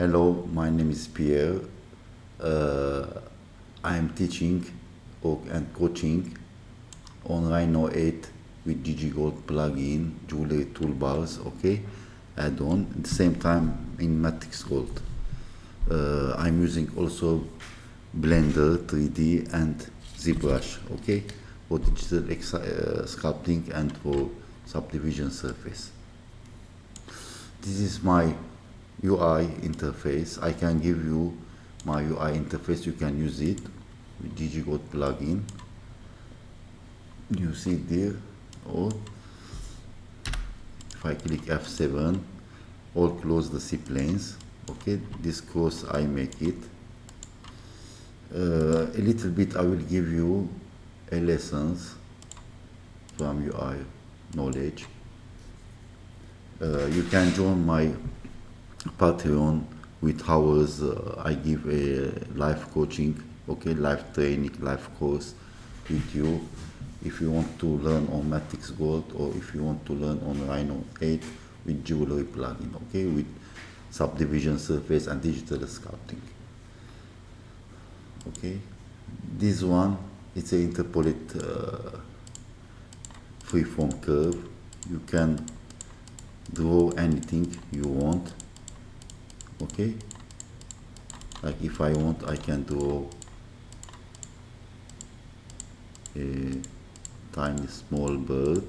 Hello, my name is Pierre. Uh, I am teaching and coaching on Rhino 8 with GGGold plugin, jewelry toolbars, okay, add-on. At the same time in MatrixGold. I'm using also Blender 3D and ZBrush, okay, for digital sculpting and for subdivision surface. This is my UI interface. I can give you my UI interface. You can use it with GGGold plugin. You see there, or if I click F7, all close the C planes. Okay, this course I make it. A little bit I will give you a lessons from UI knowledge. You can join my Patreon with hours. I give a live coaching, okay, live training, live course with you. If you want to learn on MatrixGold or if you want to learn on Rhino 8 with jewelry plugin, okay, with subdivision surface and digital sculpting. Okay, this one, it's an Interpolate freeform curve. You can draw anything you want, okay, like if I want, I can draw a tiny small bird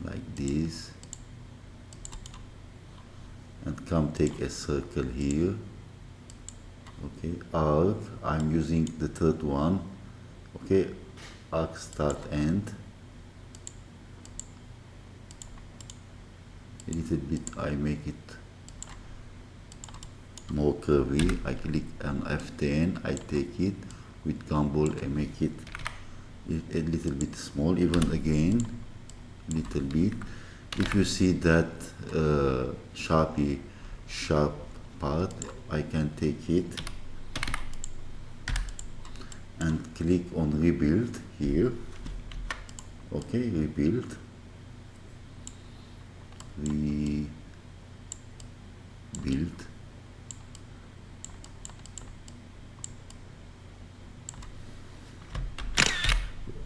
like this and come take a circle here. Okay, arc, I'm using the third one. Okay, arc start end. A little bit I make it more curvy. I click on F10, I take it with gumball and make it a little bit small, even again a little bit. If you see that sharp part, I can take it and click on rebuild here. Okay, rebuild.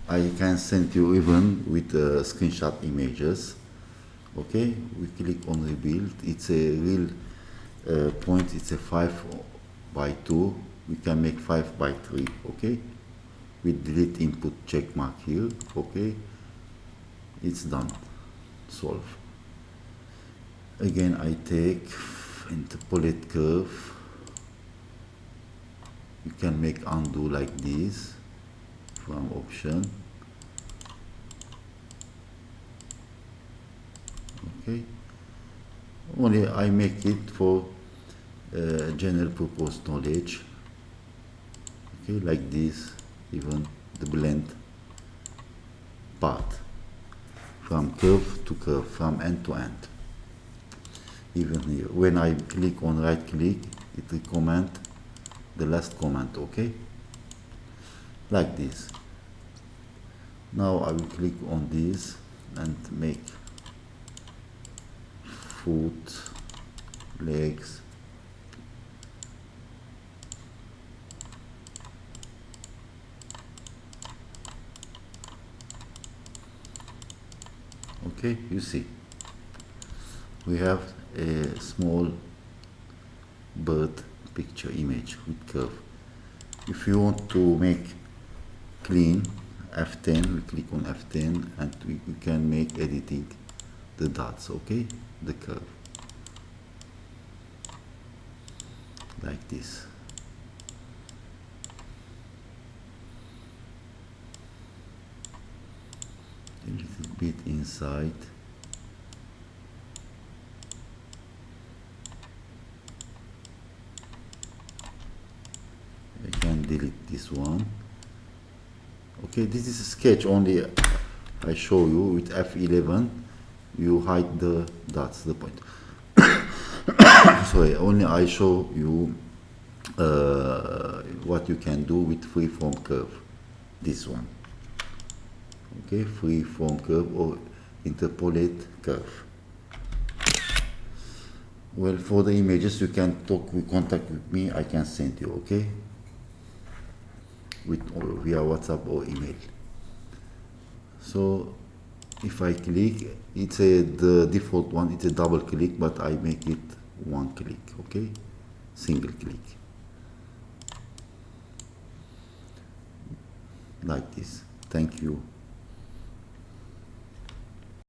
I can send you even with screenshot images. Okay, we click on rebuild. It's a real point. It's a 5x2. We can make 5x3. Okay, with delete input check mark here. Okay, it's done. Solve. Again, I take interpolate curve. You can make undo like this from option. Okay, only I make it for general purpose knowledge. Okay, like this, even the blend part from curve to curve, from end to end. Even here, when I click on right click, it recommend the last comment. Okay, like this. Now I will click on this and make foot, legs, okay, you see we have a small bird picture image with curve. If you want to make clean, F10, we click on F10 and we can make editing the dots, okay, the curve like this. A little bit inside. I can delete this one. Okay, this is a sketch only. I show you with F11. You hide the dots, the point. Sorry, only I show you what you can do with freeform curve. This one. Okay, freeform curve or interpolate curve. Well, for the images you can contact with me, I can send you, okay, with via WhatsApp or email. So if I click, it's the default one, it's a double click, but I make it one click, okay, single click, like this. Thank you.